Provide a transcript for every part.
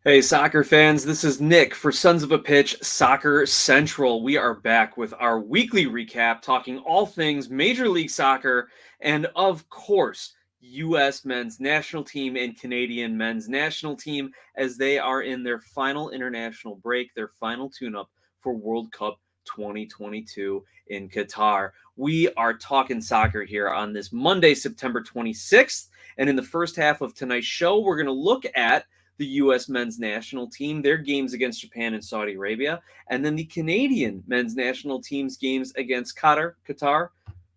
Hey, soccer fans, this is Nick for Sons of a Pitch Soccer Central. We are back with our weekly recap, talking all things Major League Soccer and, of course, U.S. men's national team and Canadian men's national team as they are in their final international break, their final tune-up for World Cup 2022 in Qatar. We are talking soccer here on this Monday, September 26th, and in the first half of tonight's show, we're going to look at the U.S. men's national team, their games against Japan and Saudi Arabia, and then the Canadian men's national team's games against Qatar,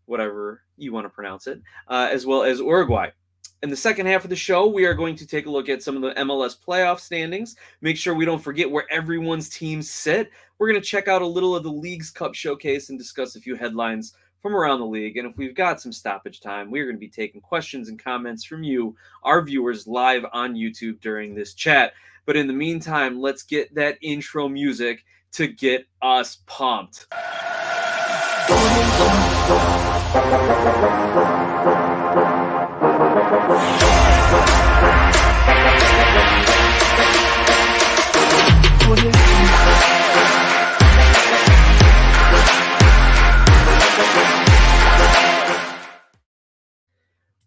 whatever you want to pronounce it, as well as Uruguay. In the second half of the show, we are going to take a look at some of the MLS playoff standings, make sure we don't forget where everyone's teams sit. We're going to check out a little of the League's Cup showcase and discuss a few headlines from around the league. And if we've got some stoppage time, we're going to be taking questions and comments from you, our viewers, live on YouTube during this chat. But in the meantime, let's get that intro music to get us pumped.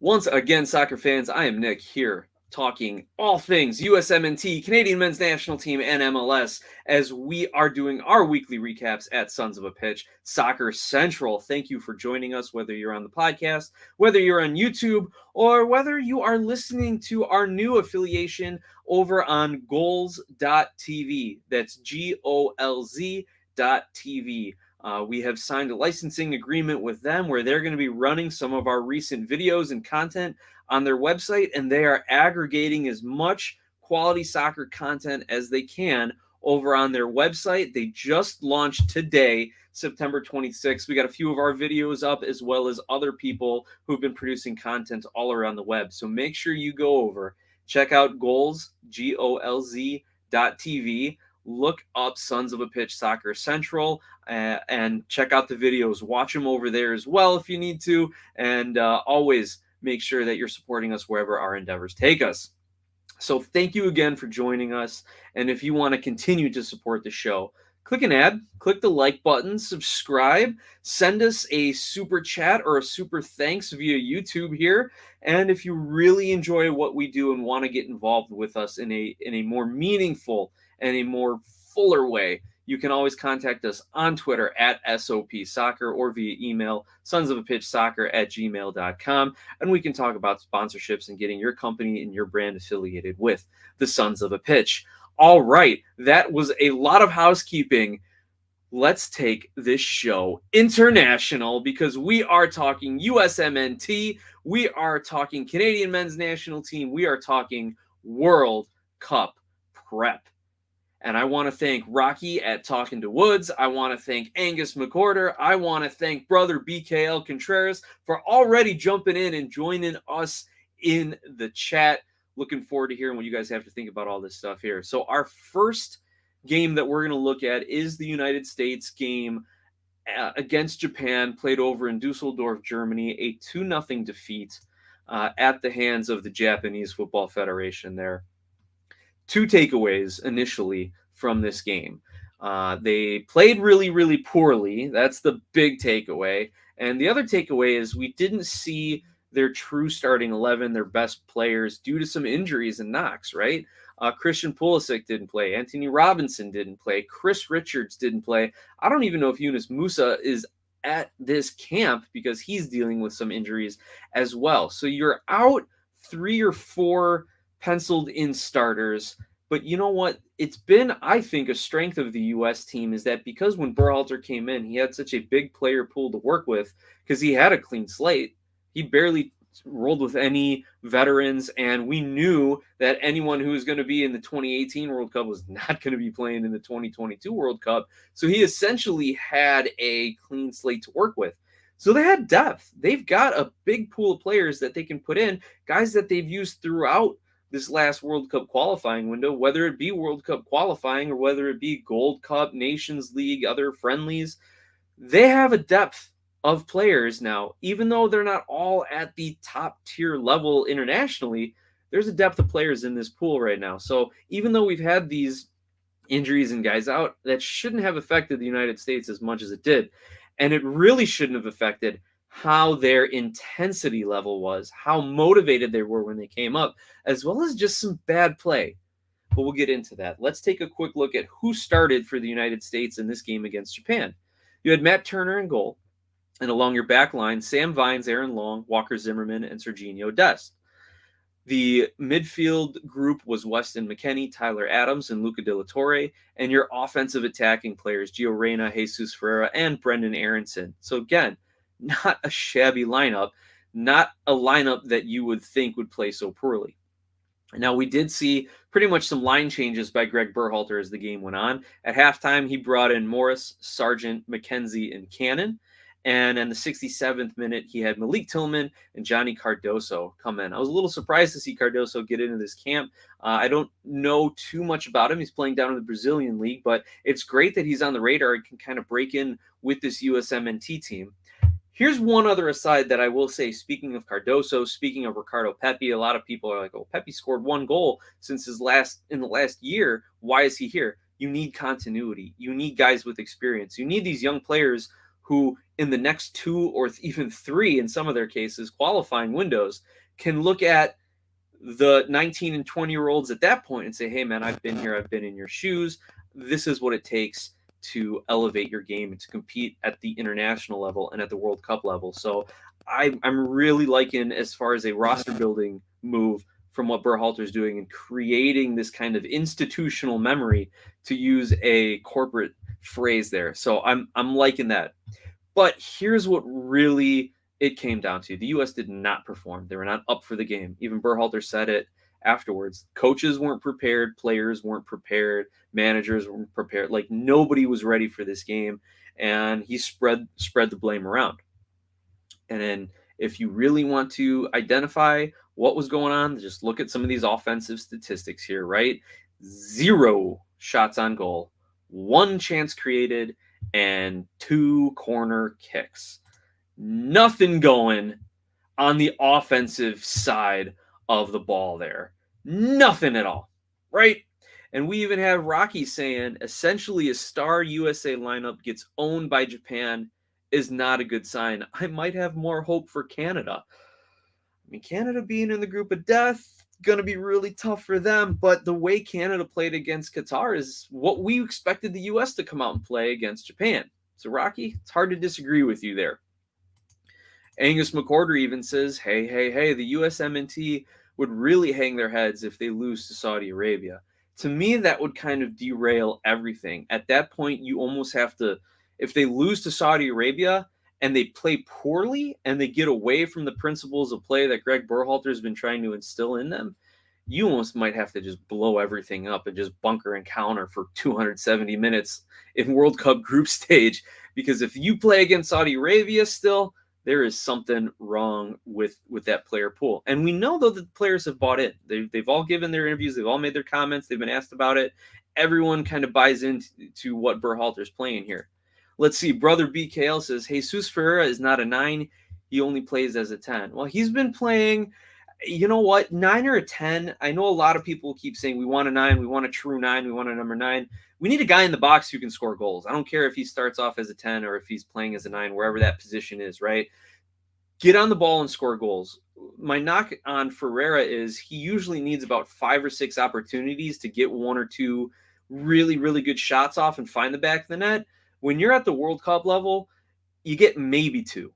Once again, soccer fans, I am Nick here talking all things USMNT, Canadian men's national team, and MLS as we are doing our weekly recaps at Sons of a Pitch Soccer Central. Thank you for joining us, whether you're on the podcast, whether you're on YouTube, or whether you are listening to our new affiliation over on Golz.tv. That's GOLZ.tv. We have signed a licensing agreement with them where they're going to be running some of our recent videos and content on their website, and they are aggregating as much quality soccer content as they can over on their website. They just launched today, September 26th. We got a few of our videos up as well as other people who've been producing content all around the web. So make sure you go over, check out Golz, GOLZ.tv. Look up Sons of a Pitch Soccer Central and check out the videos. Watch them over there as well if you need to. And always make sure that you're supporting us wherever our endeavors take us. So thank you again for joining us. And if you want to continue to support the show, click an ad, click the like button, subscribe, send us a super chat or a super thanks via YouTube here. And if you really enjoy what we do and want to get involved with us in a more meaningful and a more fuller way, you can always contact us on Twitter at SOP Soccer or via email, sonsofapitchsoccer@gmail.com, and we can talk about sponsorships and getting your company and your brand affiliated with the Sons of a Pitch. All right, that was a lot of housekeeping. Let's take this show international because we are talking USMNT, we are talking Canadian men's national team, we are talking World Cup prep. And I want to thank Rocky at Talking to Woods. I want to thank Angus McCorder. I want to thank brother BKL Contreras for already jumping in and joining us in the chat. Looking forward to hearing what you guys have to think about all this stuff here. So our first game that we're going to look at is the United States game against Japan, played over in Dusseldorf, Germany, a 2-0 defeat at the hands of the Japanese Football Federation there. Two takeaways initially from this game. They played really, really poorly. That's the big takeaway. And the other takeaway is we didn't see their true starting 11, their best players, due to some injuries and knocks, right? Christian Pulisic didn't play. Anthony Robinson didn't play. Chris Richards didn't play. I don't even know if Yunus Musa is at this camp because he's dealing with some injuries as well. So you're out 3 or 4 penciled in starters. But you know what? It's been, I think, a strength of the U.S. team is that because when Berhalter came in, he had such a big player pool to work with because he had a clean slate. He barely rolled with any veterans, and we knew that anyone who was going to be in the 2018 World Cup was not going to be playing in the 2022 World Cup. So he essentially had a clean slate to work with. So they had depth. They've got a big pool of players that they can put in, guys that they've used throughout this last World Cup qualifying window, whether it be World Cup qualifying or whether it be Gold Cup, Nations League, other friendlies. They have a depth of players now, even though they're not all at the top tier level internationally. there's a depth of players in this pool right now. So even though we've had these injuries and guys out, that shouldn't have affected the United States as much as it did. And it really shouldn't have affected how their intensity level was, how motivated they were when they came up, as well as just some bad play. But we'll get into that. Let's take a quick look at who started for the United States in this game against Japan. You had Matt Turner in goal, and along your back line, Sam Vines, Aaron Long, Walker Zimmerman, and Serginho Dest. The midfield group was Weston McKennie, Tyler Adams, and Luca De La Torre, and your offensive attacking players, Gio Reyna, Jesus Ferreira, and Brendan Aronson. So again, not a shabby lineup, not a lineup that you would think would play so poorly. Now, we did see pretty much some line changes by Greg Berhalter as the game went on. At halftime, he brought in Morris, Sargent, McKenzie, and Cannon. And in the 67th minute, he had Malik Tillman and Johnny Cardoso come in. I was a little surprised to see Cardoso get into this camp. I don't know too much about him. He's playing down in the Brazilian league, but it's great that he's on the radar and can kind of break in with this USMNT team. Here's one other aside that I will say, speaking of Cardoso, speaking of Ricardo Pepi, a lot of people are like, oh, Pepi scored one goal since in the last year. Why is he here? You need continuity. You need guys with experience. You need these young players who in the next 2 or even 3, in some of their cases, qualifying windows, can look at the 19 and 20-year-olds at that point and say, hey, man, I've been here. I've been in your shoes. This is what it takes to elevate your game and to compete at the international level and at the World Cup level. So I'm really liking, as far as a roster building move, from what Berhalter's doing and creating this kind of institutional memory, to use a corporate phrase there. So I'm liking that. But here's what really it came down to. The U.S. did not perform. They were not up for the game. Even Berhalter said it afterwards. Coaches weren't prepared. Players weren't prepared. Managers weren't prepared. Like, nobody was ready for this game. And he spread the blame around. And then if you really want to identify what was going on, just look at some of these offensive statistics here, right? 0 shots on goal, 1 chance created, and 2 corner kicks. Nothing going on the offensive side of the ball there. Nothing at all, right? And we even have Rocky saying, essentially, a star USA lineup gets owned by Japan is not a good sign. I might have more hope for Canada. I mean, Canada being in the group of death, going to be really tough for them. But the way Canada played against Qatar is what we expected the U.S. to come out and play against Japan. So, Rocky, it's hard to disagree with you there. Angus McCorder even says, hey, the USMNT would really hang their heads if they lose to Saudi Arabia. To me, that would kind of derail everything. At that point, you almost have to, if they lose to Saudi Arabia and they play poorly and they get away from the principles of play that Greg Berhalter has been trying to instill in them, you almost might have to just blow everything up and just bunker and counter for 270 minutes in World Cup group stage. Because if you play against Saudi Arabia still, there is something wrong with that player pool. And we know, though, that the players have bought in. They've all given their interviews. They've all made their comments. They've been asked about it. Everyone kind of buys into what Berhalter's playing here. Let's see. Brother BKL says, Jesus Ferreira is not a 9. He only plays as a 10. Well, he's been playing, you know what, 9 or a 10. I know a lot of people keep saying we want a 9. We want a true 9. We want a number 9. We need a guy in the box who can score goals. I don't care if he starts off as a 10 or if he's playing as a 9, wherever that position is, right? Get on the ball and score goals. My knock on Ferreira is he usually needs about 5 or 6 opportunities to get 1 or 2 really, really good shots off and find the back of the net. When you're at the World Cup level, you get maybe 2.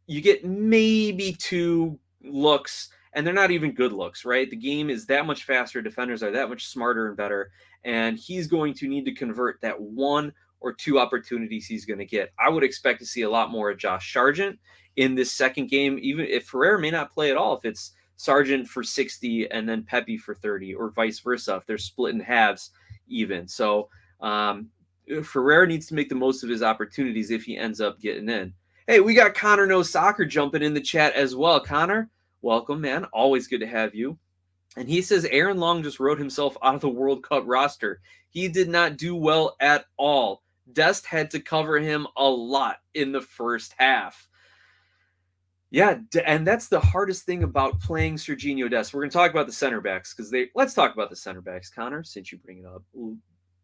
You get maybe 2 looks, and they're not even good looks, right? The game is that much faster. Defenders are that much smarter and better, and he's going to need to convert that 1 or 2 opportunities he's going to get. I would expect to see a lot more of Josh Sargent in this second game, even if Ferreira may not play at all, if it's Sargent for 60 and then Pepi for 30, or vice versa, if they're split in halves even. So Ferreira needs to make the most of his opportunities if he ends up getting in. Hey, we got Connor Knows Soccer jumping in the chat as well. Connor, welcome, man. Always good to have you. And he says Aaron Long just wrote himself out of the World Cup roster. He did not do well at all. Dest had to cover him a lot in the first half. Yeah, and that's the hardest thing about playing Serginho Dest. We're going to talk about the center backs because let's talk about the center backs, Connor, since you bring it up.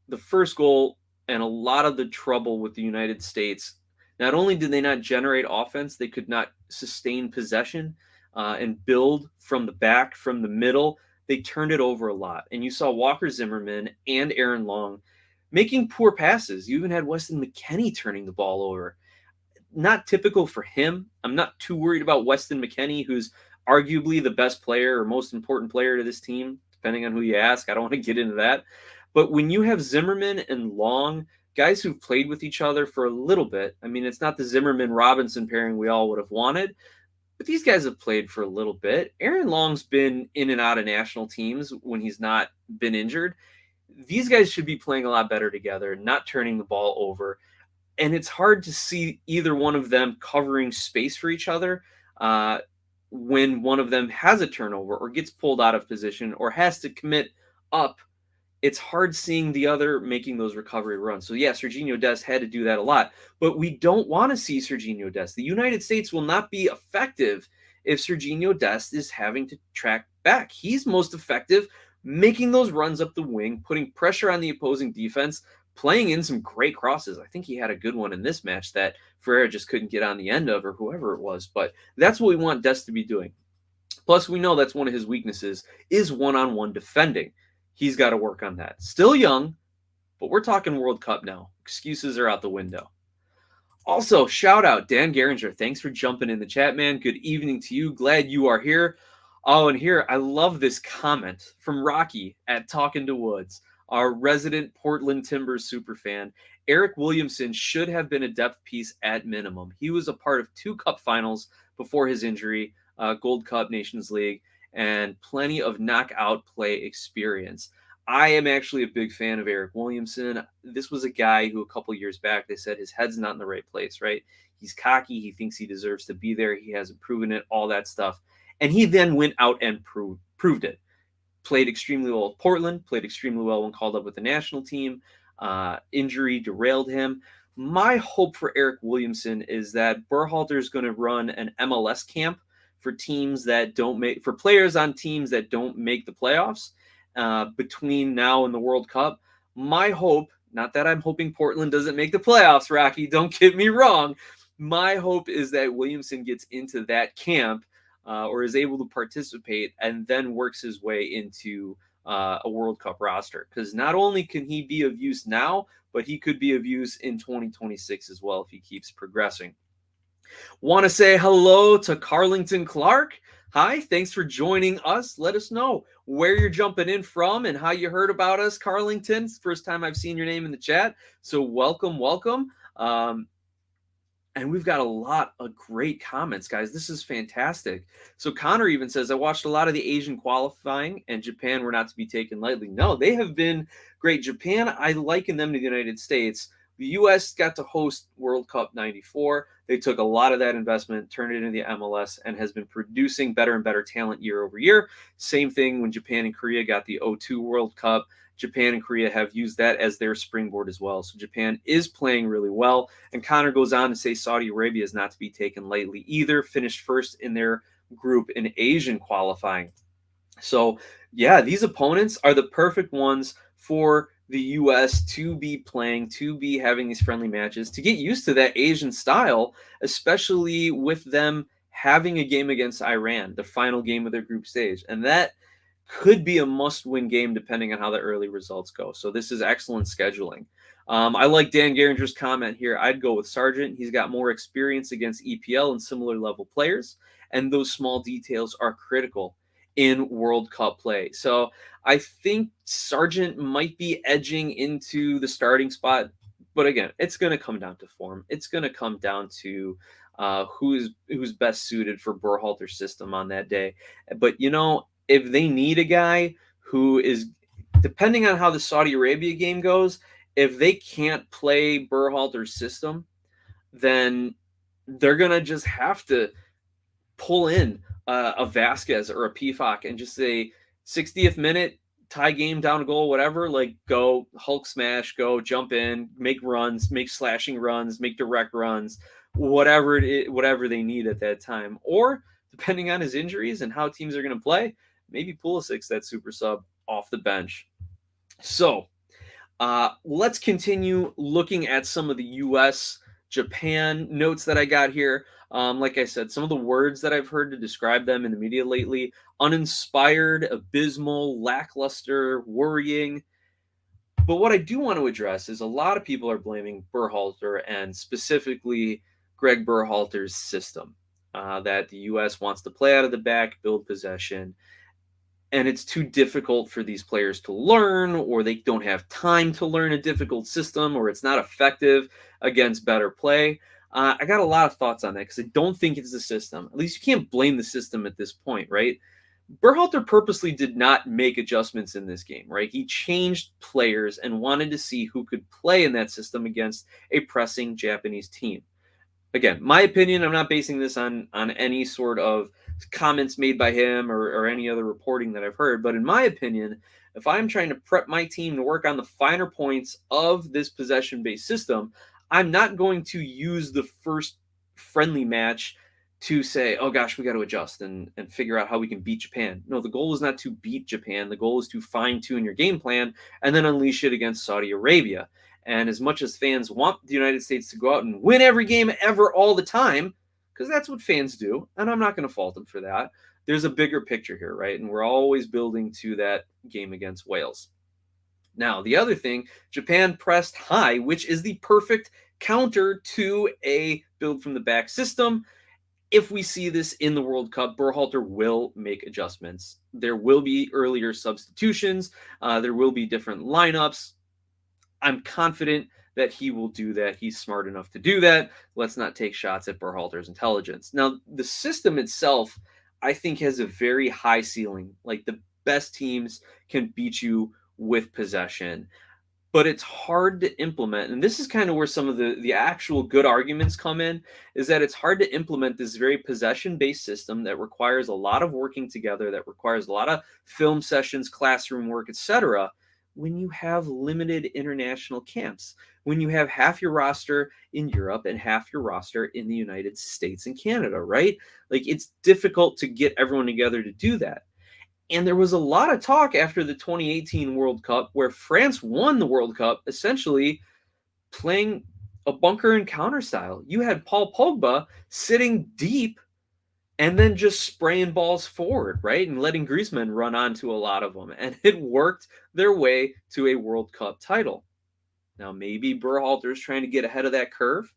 The first goal and a lot of the trouble with the United States, not only did they not generate offense, they could not sustain possession and build from the back, from the middle. They turned it over a lot. And you saw Walker Zimmerman and Aaron Long making poor passes. You even had Weston McKennie turning the ball over. Not typical for him. I'm not too worried about Weston McKennie, who's arguably the best player or most important player to this team, depending on who you ask. I don't want to get into that. But when you have Zimmerman and Long, guys who've played with each other for a little bit, I mean, it's not the Zimmerman-Robinson pairing we all would have wanted, but these guys have played for a little bit. Aaron Long's been in and out of national teams when he's not been injured. These guys should be playing a lot better together, not turning the ball over. And it's hard to see either one of them covering space for each other when one of them has a turnover or gets pulled out of position or has to commit up. It's hard seeing the other making those recovery runs. So, yeah, Serginho Dest had to do that a lot. But we don't want to see Serginho Dest. The United States will not be effective if Serginho Dest is having to track back. He's most effective making those runs up the wing, putting pressure on the opposing defense, playing in some great crosses. I think he had a good one in this match that Ferreira just couldn't get on the end of, or whoever it was. But that's what we want Dest to be doing. Plus, we know that's one of his weaknesses is one-on-one defending. He's got to work on that. Still young, but we're talking World Cup now. Excuses are out the window. Also, shout out Dan Geringer. Thanks for jumping in the chat, man. Good evening to you. Glad you are here. Oh, and here, I love this comment from Rocky at Talking to Woods, our resident Portland Timbers superfan. Eric Williamson should have been a depth piece at minimum. He was a part of 2 cup finals before his injury, Gold Cup, Nations League, and plenty of knockout play experience. I am actually a big fan of Eric Williamson. This was a guy who a couple years back, they said his head's not in the right place, right? He's cocky. He thinks he deserves to be there. He hasn't proven it, all that stuff. And he then went out and proved it. Played extremely well with Portland, played extremely well when called up with the national team. Injury derailed him. My hope for Eric Williamson is that Berhalter is going to run an MLS camp for teams that don't make, for players on teams that don't make the playoffs between now and the World Cup. My hope, not that I'm hoping Portland doesn't make the playoffs, Rocky, don't get me wrong. My hope is that Williamson gets into that camp or is able to participate and then works his way into a World Cup roster. Because not only can he be of use now, but he could be of use in 2026 as well if he keeps progressing. Want to say hello to Carlington Clark. Hi, thanks for joining us. Let us know where you're jumping in from and how you heard about us, Carlington. It's the first time I've seen your name in the chat. So welcome. And we've got a lot of great comments, guys. This is fantastic. So Connor even says, I watched a lot of the Asian qualifying, and Japan were not to be taken lightly. No, they have been great. Japan, I liken them to the United States. The U.S. got to host World Cup 94. They took a lot of that investment, turned it into the MLS, and has been producing better and better talent year over year. Same thing when Japan and Korea got the 02 World Cup. Japan and Korea have used that as their springboard as well. So Japan is playing really well. And Connor goes on to say Saudi Arabia is not to be taken lightly either. Finished first in their group in Asian qualifying. So, yeah, these opponents are the perfect ones for the U.S. to be playing, to be having these friendly matches, to get used to that Asian style, especially with them having a game against Iran, the final game of their group stage. And that could be a must-win game depending on how the early results go. So this is excellent scheduling. I like Dan Geringer's comment here. I'd go with Sargent. He's got more experience against EPL and similar level players, and those small details are critical in World Cup play. So I think Sargent might be edging into the starting spot, but again, it's going to come down to form. It's going to come down to who's best suited for Berhalter's system on that day. But, you know, if they need a guy who is, depending on how the Saudi Arabia game goes, if they can't play Berhalter's system, then they're going to just have to pull in a Vasquez or a Pifak and just say 60th minute, tie game, down a goal, whatever, like go Hulk smash, go jump in, make runs, make slashing runs, make direct runs, whatever whatever they need at that time. Or depending on his injuries and how teams are going to play, maybe Pulisic's that super sub off the bench. So let's continue looking at some of the U.S. Japan notes that I got here. Like I said, some of the words that I've heard to describe them in the media lately: uninspired, abysmal, lackluster, worrying. But what I do want to address is a lot of people are blaming Berhalter, and specifically Greg Berhalter's system, that the U.S. wants to play out of the back, build possession, and it's too difficult for these players to learn, or they don't have time to learn a difficult system, or it's not effective against better play. I got a lot of thoughts on that because I don't think it's the system. At least you can't blame the system at this point, right? Berhalter purposely did not make adjustments in this game, right? He changed players and wanted to see who could play in that system against a pressing Japanese team. Again, my opinion, I'm not basing this on any sort of comments made by him or any other reporting that I've heard, but in my opinion, if I'm trying to prep my team to work on the finer points of this possession-based system, I'm not going to use the first friendly match to say, oh gosh, we got to adjust and figure out how we can beat Japan. No, the goal is not to beat Japan. The goal is to fine-tune your game plan and then unleash it against Saudi Arabia. And as much as fans want the United States to go out and win every game ever all the time, because that's what fans do, and I'm not going to fault them for that, there's a bigger picture here, right? And we're always building to that game against Wales. Now, the other thing, Japan pressed high, which is the perfect counter to a build from the back system. If we see this in the World Cup, Berhalter will make adjustments. There will be earlier substitutions. There will be different lineups. I'm confident that he will do that. He's smart enough to do that. Let's not take shots at Berhalter's intelligence. Now, the system itself, I think, has a very high ceiling. Like, the best teams can beat you with possession, but it's hard to implement. And this is kind of where some of the actual good arguments come in, is that it's hard to implement this very possession-based system that requires a lot of working together, that requires a lot of film sessions, classroom work, etc., when you have limited international camps, when you have half your roster in Europe and half your roster in the United States and Canada, right? Like, it's difficult to get everyone together to do that. And there was a lot of talk after the 2018 World Cup where France won the World Cup essentially playing a bunker and counter style. You had Paul Pogba sitting deep and then just spraying balls forward, right? And letting Griezmann run onto a lot of them. And it worked their way to a World Cup title. Now, maybe Berhalter's trying to get ahead of that curve,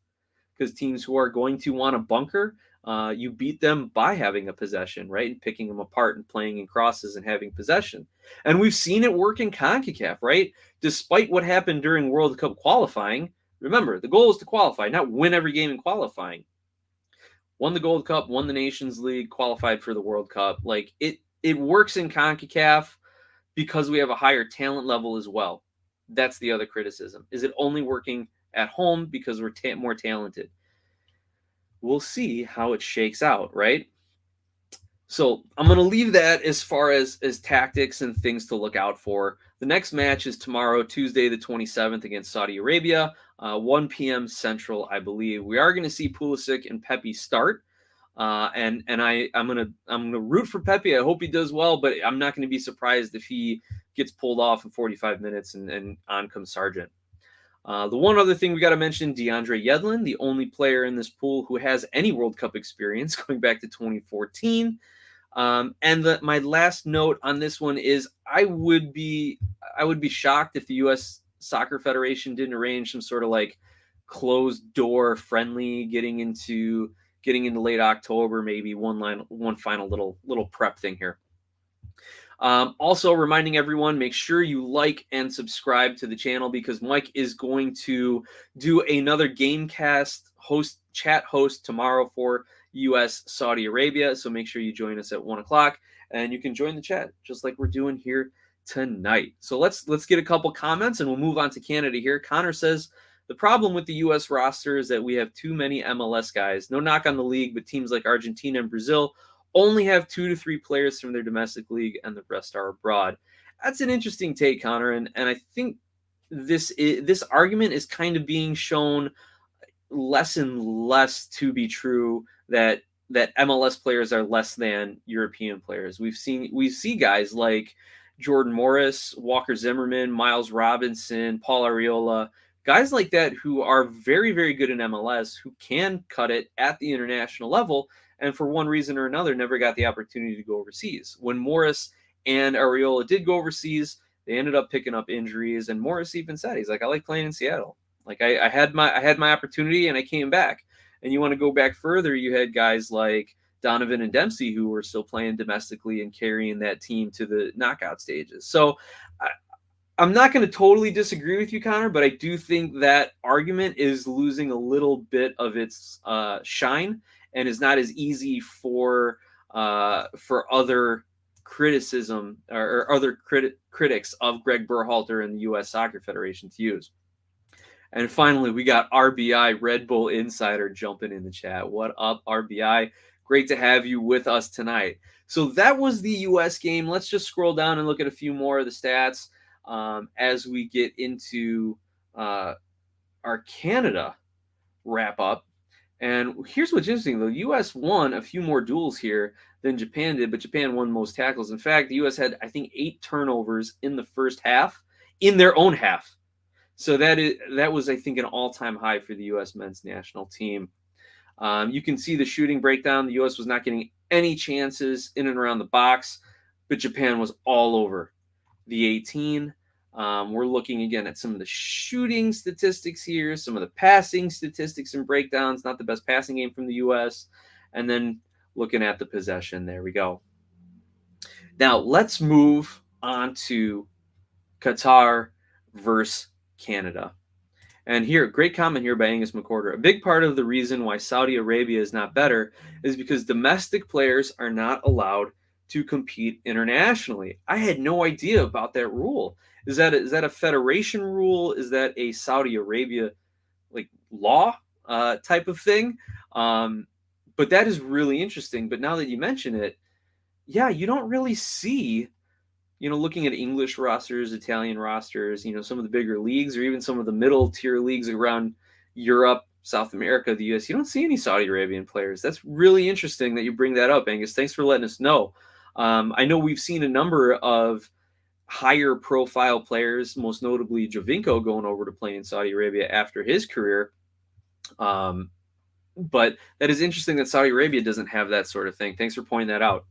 because teams who are going to want a bunker, you beat them by having a possession, right? And picking them apart and playing in crosses and having possession. And we've seen it work in CONCACAF, right? Despite what happened during World Cup qualifying, remember, the goal is to qualify, not win every game in qualifying. Won the Gold Cup, won the Nations League, qualified for the World Cup. Like, it works in CONCACAF because we have a higher talent level as well. That's the other criticism. Is it only working at home because we're more talented? We'll see how it shakes out, right? So I'm going to leave that as far as tactics and things to look out for. The next match is tomorrow, Tuesday, the 27th, against Saudi Arabia, 1 p.m. Central, I believe. We are going to see Pulisic and Pepe start, and I'm gonna root for Pepe. I hope he does well, but I'm not going to be surprised if he gets pulled off in 45 minutes and on comes Sargent. The one other thing we got to mention, DeAndre Yedlin, the only player in this pool who has any World Cup experience going back to 2014. And my last note on this one is I would be shocked if the U.S. Soccer Federation didn't arrange some sort of like closed door friendly getting into late October, maybe one final little prep thing here. Also reminding everyone, make sure you like and subscribe to the channel, because Mike is going to do another Gamecast chat host tomorrow for U.S. Saudi Arabia. So make sure you join us at 1 o'clock, and you can join the chat just like we're doing here tonight. So let's get a couple comments and we'll move on to Canada here. Connor says, the problem with the U.S. roster is that we have too many MLS guys. No knock on the league, but teams like Argentina and Brazil only have 2 to 3 players from their domestic league, and the rest are abroad. That's an interesting take, Connor, and I think this argument is kind of being shown less and less to be true that MLS players are less than European players. We see guys like Jordan Morris, Walker Zimmerman, Miles Robinson, Paul Arriola, guys like that who are very, very good in MLS, who can cut it at the international level, and for one reason or another never got the opportunity to go overseas. When Morris and Arriola did go overseas, they ended up picking up injuries, and Morris even said, he's like, I like playing in Seattle. Like I had my opportunity and I came back. And you want to go back further, you had guys like Donovan and Dempsey who were still playing domestically and carrying that team to the knockout stages. So I'm not going to totally disagree with you, Connor, but I do think that argument is losing a little bit of its shine and is not as easy for other criticism or other critics of Greg Berhalter and the U.S. Soccer Federation to use. And finally, we got RBI, Red Bull Insider, jumping in the chat. What up, RBI? Great to have you with us tonight. So that was the U.S. game. Let's just scroll down and look at a few more of the stats as we get into our Canada wrap-up. And here's what's interesting. The U.S. won a few more duels here than Japan did, but Japan won most tackles. In fact, the U.S. had, I think, 8 turnovers in the first half, in their own half. So that was, I think, an all-time high for the U.S. men's national team. You can see the shooting breakdown. The U.S. was not getting any chances in and around the box, but Japan was all over the 18. We're looking again at some of the shooting statistics here, some of the passing statistics and breakdowns, not the best passing game from the U.S., and then looking at the possession. There we go. Now, let's move on to Qatar versus Canada. And here, great comment here by Angus McCorder. A big part of the reason why Saudi Arabia is not better is because domestic players are not allowed to compete internationally. I had no idea about that rule. Is that a federation rule? Is that a Saudi Arabia like law type of thing? But that is really interesting. But now that you mention it, yeah, you don't really see, looking at English rosters, Italian rosters, some of the bigger leagues or even some of the middle tier leagues around Europe, South America, the US, you don't see any Saudi Arabian players. That's really interesting that you bring that up, Angus. Thanks for letting us know. I know we've seen a number of higher profile players, most notably Jovinko going over to play in Saudi Arabia after his career. But that is interesting that Saudi Arabia doesn't have that sort of thing. Thanks for pointing that out.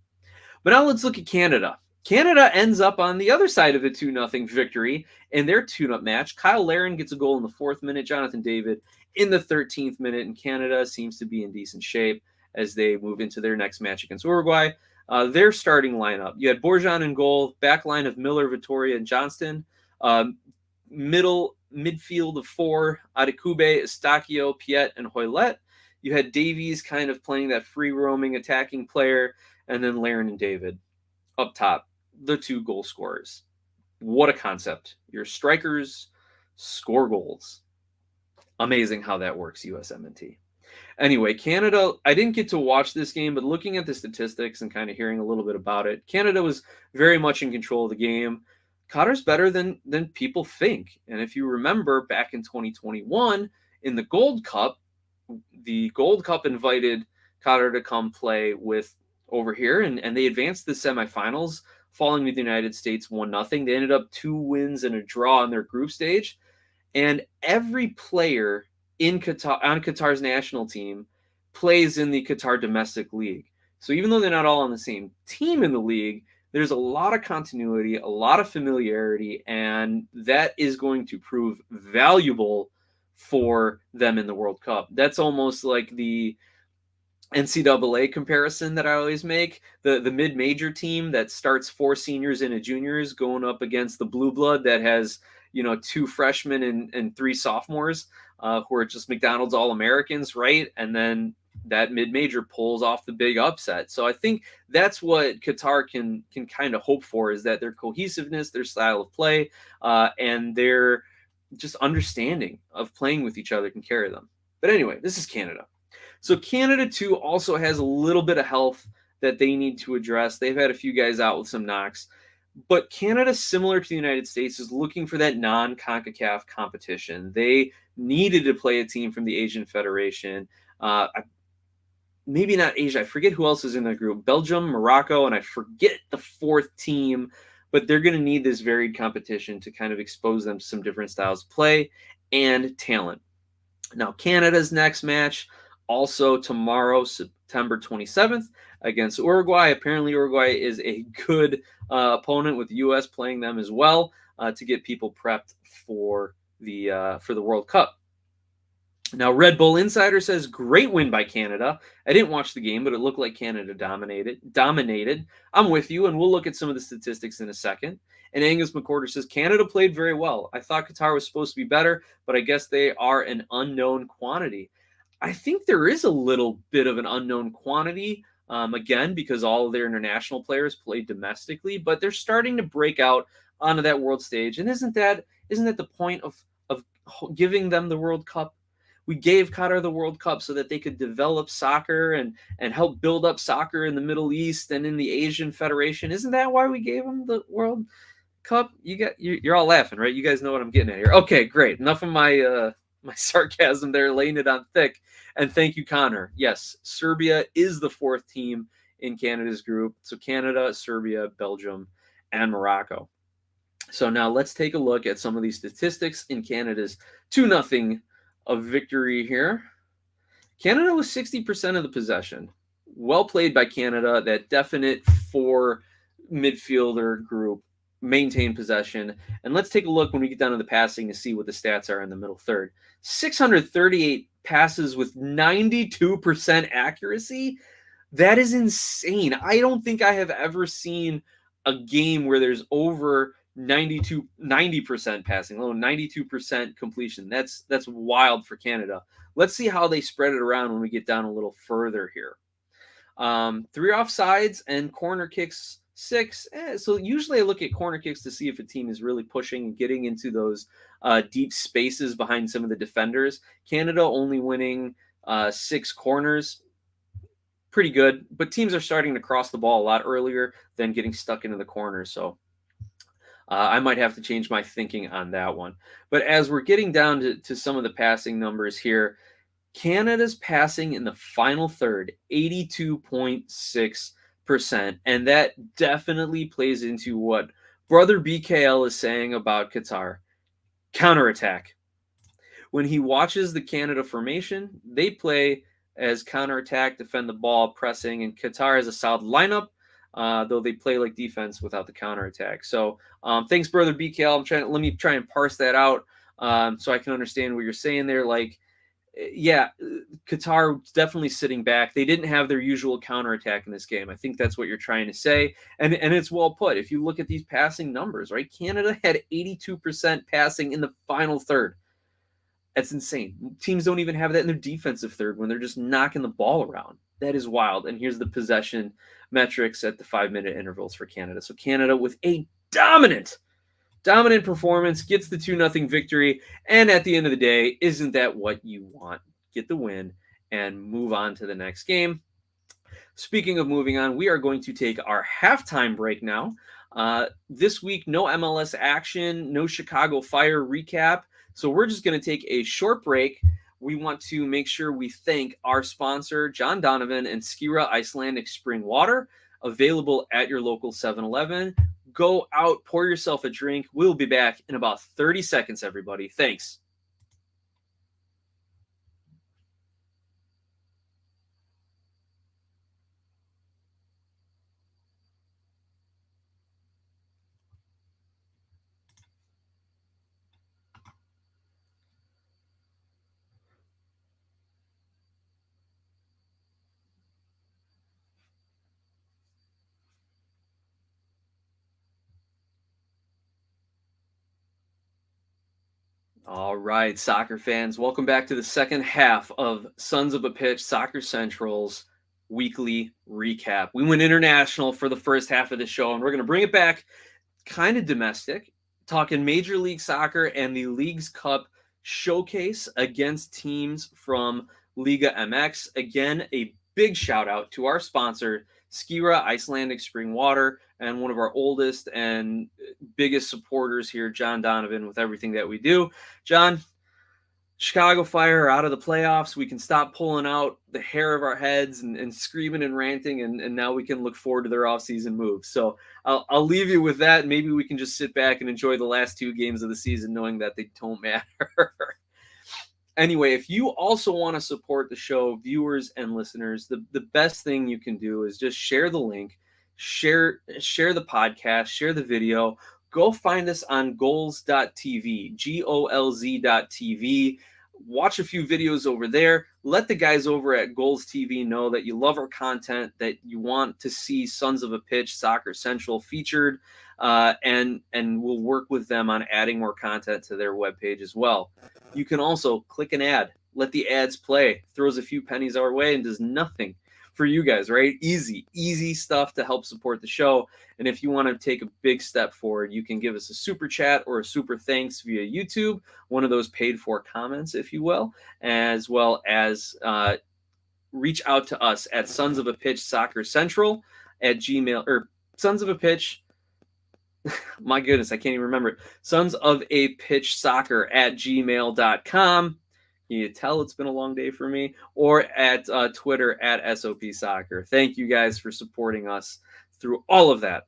But now let's look at Canada. Canada ends up on the other side of a 2-0 victory in their tune-up match. Kyle Larin gets a goal in the 4th minute, Jonathan David in the 13th minute, and Canada seems to be in decent shape as they move into their next match against Uruguay. Their starting lineup, you had Borjan in goal, back line of Miller, Vittoria, and Johnston. Midfield of 4, Adekube, Estachio, Piet, and Hoylett. You had Davies kind of playing that free-roaming attacking player, and then Larin and David up top, the 2 goal scorers. What a concept. Your strikers score goals. Amazing how that works, USMNT. Anyway, Canada, I didn't get to watch this game, but looking at the statistics and kind of hearing a little bit about it, Canada was very much in control of the game. Qatar's better than people think. And if you remember back in 2021 in the Gold Cup invited Qatar to come play with over here, and they advanced the semifinals, falling to the United States 1-0. They ended up 2 wins and a draw in their group stage. And every player in Qatar, on Qatar's national team, plays in the Qatar domestic league. So even though they're not all on the same team in the league, there's a lot of continuity, a lot of familiarity, and that is going to prove valuable for them in the World Cup. That's almost like the NCAA comparison that I always make. The mid-major team that starts 4 seniors and a juniors going up against the blue blood that has 2 freshmen and 3 sophomores who are just McDonald's All-Americans, right? And then that mid-major pulls off the big upset. So I think that's what Qatar can kind of hope for, is that their cohesiveness, their style of play, and their just understanding of playing with each other can carry them. But anyway, this is Canada. So Canada, too, also has a little bit of health that they need to address. They've had a few guys out with some knocks. But Canada, similar to the United States, is looking for that non-CONCACAF competition. They needed to play a team from the Asian Federation. Maybe not Asia. I forget who else is in the group. Belgium, Morocco, and I forget the fourth team. But they're going to need this varied competition to kind of expose them to some different styles of play and talent. Now, Canada's next match, also tomorrow, September 27th, against Uruguay. Apparently, Uruguay is a good opponent, with the U.S. playing them as well to get people prepped for the World Cup. Now, Red Bull Insider says, great win by Canada. I didn't watch the game, but it looked like Canada dominated. I'm with you, and we'll look at some of the statistics in a second. And Angus McCorder says, Canada played very well. I thought Qatar was supposed to be better, but I guess they are an unknown quantity. I think there is a little bit of an unknown quantity, again, because all of their international players play domestically, but they're starting to break out onto that world stage. And isn't that the point of giving them the World Cup? We gave Qatar the World Cup so that they could develop soccer and help build up soccer in the Middle East and in the Asian Federation. Isn't that why we gave them the World Cup? You're all laughing, right? You guys know what I'm getting at here. Okay, great. Enough of my sarcasm there, laying it on thick. And thank you, Connor. Yes, Serbia is the fourth team in Canada's group. So Canada, Serbia, Belgium, and Morocco. So now let's take a look at some of these statistics in Canada's 2-0 of victory here. Canada was 60% of the possession. Well played by Canada. That definite 4 midfielder group maintained possession. And let's take a look when we get down to the passing to see what the stats are in the middle third. 638 passes with 92% accuracy. That is insane. I don't think I have ever seen a game where there's over 90% passing, 92% completion. That's wild for Canada. Let's see how they spread it around when we get down a little further here. 3 offsides and corner kicks 6. So usually I look at corner kicks to see if a team is really pushing and getting into those deep spaces behind some of the defenders. Canada only winning 6 corners. Pretty good, but teams are starting to cross the ball a lot earlier than getting stuck into the corners. So I might have to change my thinking on that one. But as we're getting down to some of the passing numbers here, Canada's passing in the final third, 82.6%. And that definitely plays into what Brother BKL is saying about Qatar. Counterattack. When he watches the Canada formation, they play as counterattack, defend the ball, pressing, and Qatar has a solid lineup. Though they play like defense without the counterattack. So thanks, Brother BKL. Let me try and parse that out so I can understand what you're saying there. Like, yeah, Qatar definitely sitting back. They didn't have their usual counterattack in this game. I think that's what you're trying to say. And it's well put. If you look at these passing numbers, right? Canada had 82% passing in the final third. That's insane. Teams don't even have that in their defensive third when they're just knocking the ball around. That is wild. And here's the possession metrics at the 5-minute intervals for Canada. So Canada with a dominant performance gets the 2-0 victory. And at the end of the day, isn't that what you want? Get the win and move on to the next game. Speaking of moving on, we are going to take our halftime break now. This week, no MLS action, no Chicago Fire recap. So we're just going to take a short break. We want to make sure we thank our sponsor, John Donovan and Skira Icelandic Spring Water, available at your local 7-Eleven. Go out, pour yourself a drink. We'll be back in about 30 seconds, everybody. Thanks. All right, soccer fans, welcome back to the second half of Sons of a Pitch Soccer Central's weekly recap. We went international for the first half of the show, and we're going to bring it back kind of domestic, talking Major League Soccer and the League's Cup showcase against teams from Liga MX. Again, a big shout out to our sponsor, Skira Icelandic Spring Water, and one of our oldest and biggest supporters here, John Donovan, with everything that we do. John, Chicago Fire are out of the playoffs. We can stop pulling out the hair of our heads and screaming and ranting, and now we can look forward to their offseason moves. So I'll leave you with that. Maybe we can just sit back and enjoy the last 2 games of the season knowing that they don't matter. Anyway, if you also want to support the show, viewers and listeners, the best thing you can do is just share the link, share the podcast, share the video. Go find us on goals.tv, GOLZ.tv. Watch a few videos over there. Let the guys over at Goals TV know that you love our content, that you want to see Sons of a Pitch Soccer Central featured, and we'll work with them on adding more content to their webpage as well. You can also click an ad, let the ads play, throws a few pennies our way and does nothing for you guys, right? Easy stuff to help support the show. And if you want to take a big step forward, you can give us a super chat or a super thanks via YouTube, one of those paid for comments, if you will, as well as reach out to us at Sons of a Pitch Soccer Central at Gmail, or Sons of a Pitch. My goodness, I can't even remember it. Sons of a Pitch Soccer at gmail.com. Can you tell it's been a long day for me? Or at Twitter at SOP Soccer. Thank you guys for supporting us through all of that.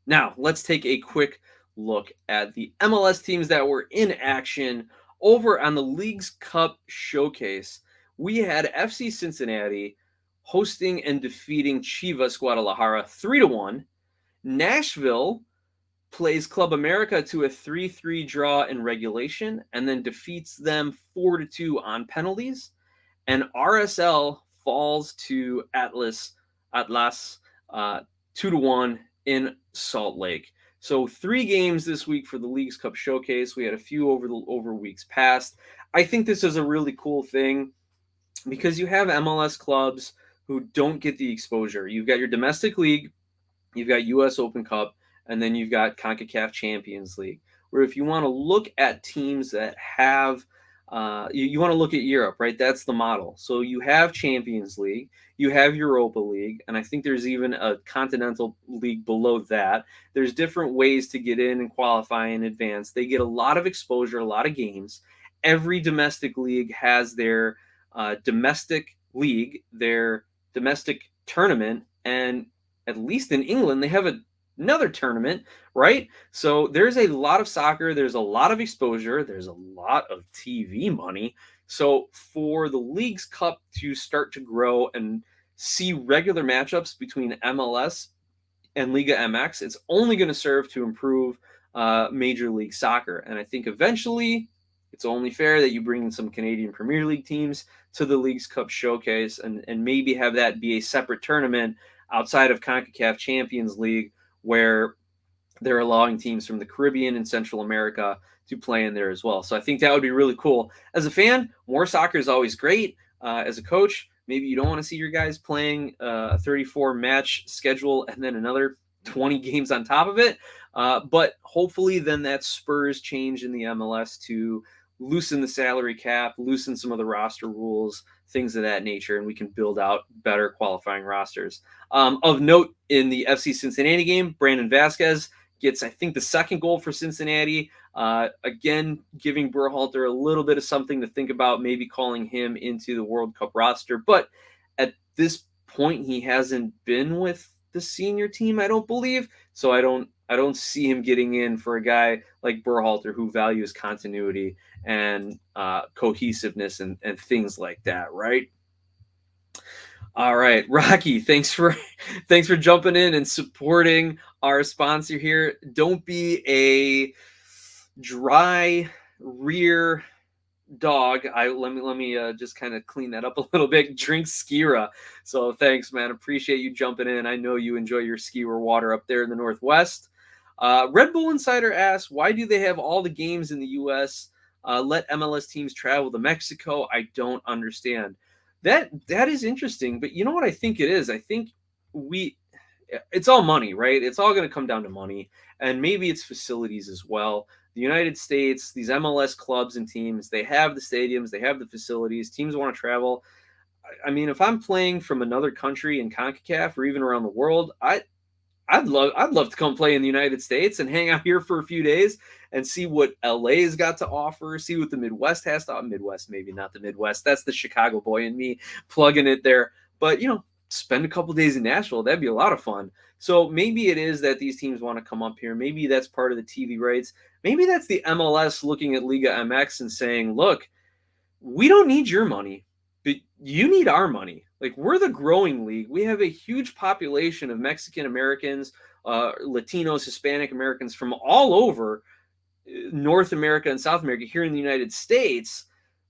Now, let's take a quick look at the MLS teams that were in action over on the Leagues Cup Showcase. We had FC Cincinnati hosting and defeating Chivas Guadalajara 3-1. Nashville plays Club America to a 3-3 draw in regulation and then defeats them 4-2 on penalties. And RSL falls to Atlas 2-1 in Salt Lake. So 3 games this week for the Leagues Cup Showcase. We had a few over weeks past. I think this is a really cool thing because you have MLS clubs who don't get the exposure. You've got your domestic league, you've got US Open Cup, and then you've got CONCACAF Champions League, where if you want to look at teams that have, you want to look at Europe, right? That's the model. So you have Champions League, you have Europa League, and I think there's even a Continental League below that. There's different ways to get in and qualify in advance. They get a lot of exposure, a lot of games. Every domestic league has their domestic league, their domestic tournament, and at least in England, they have another tournament, right? So there's a lot of soccer, there's a lot of exposure, there's a lot of TV money. So for the Leagues Cup to start to grow and see regular matchups between MLS and Liga MX, it's only going to serve to improve Major League Soccer. And I think eventually it's only fair that you bring in some Canadian Premier League teams to the Leagues Cup Showcase and maybe have that be a separate tournament outside of CONCACAF Champions League, where they're allowing teams from the Caribbean and Central America to play in there as well. So I think that would be really cool. As a fan, more soccer is always great. As a coach, maybe you don't want to see your guys playing a 34-match schedule and then another 20 games on top of it. But hopefully then that spurs change in the MLS to loosen the salary cap, loosen some of the roster rules, things of that nature, and we can build out better qualifying rosters. Of note, in the FC Cincinnati game, Brandon Vasquez gets, I think, the second goal for Cincinnati. Again, giving Berhalter a little bit of something to think about, maybe calling him into the World Cup roster. But at this point, he hasn't been with the senior team, I don't believe. So I don't see him getting in for a guy like Berhalter who values continuity and cohesiveness and things like that, right? All right, Rocky, thanks for jumping in and supporting our sponsor here. Don't be a dry rear dog. Let me just kind of clean that up a little bit. Drink Skira. So thanks, man. Appreciate you jumping in. I know you enjoy your Skira water up there in the Northwest. Red Bull Insider asks, why do they have all the games in the U.S.? Let MLS teams travel to Mexico? I don't understand. That is interesting, but you know what I think it is? I think it's all money, right? It's all going to come down to money, and maybe it's facilities as well. The United States, these MLS clubs and teams, they have the stadiums, they have the facilities. Teams want to travel. I mean, if I'm playing from another country in CONCACAF or even around the world, I'd love to come play in the United States and hang out here for a few days and see what LA's got to offer, see what the Midwest has to offer. Midwest, maybe not the Midwest. That's the Chicago boy in me plugging it there. But, spend a couple days in Nashville. That'd be a lot of fun. So maybe it is that these teams want to come up here. Maybe that's part of the TV rights. Maybe that's the MLS looking at Liga MX and saying, look, we don't need your money, but you need our money. Like, we're the growing league. We have a huge population of Mexican Americans, Latinos, Hispanic Americans from all over North America and South America here in the United States.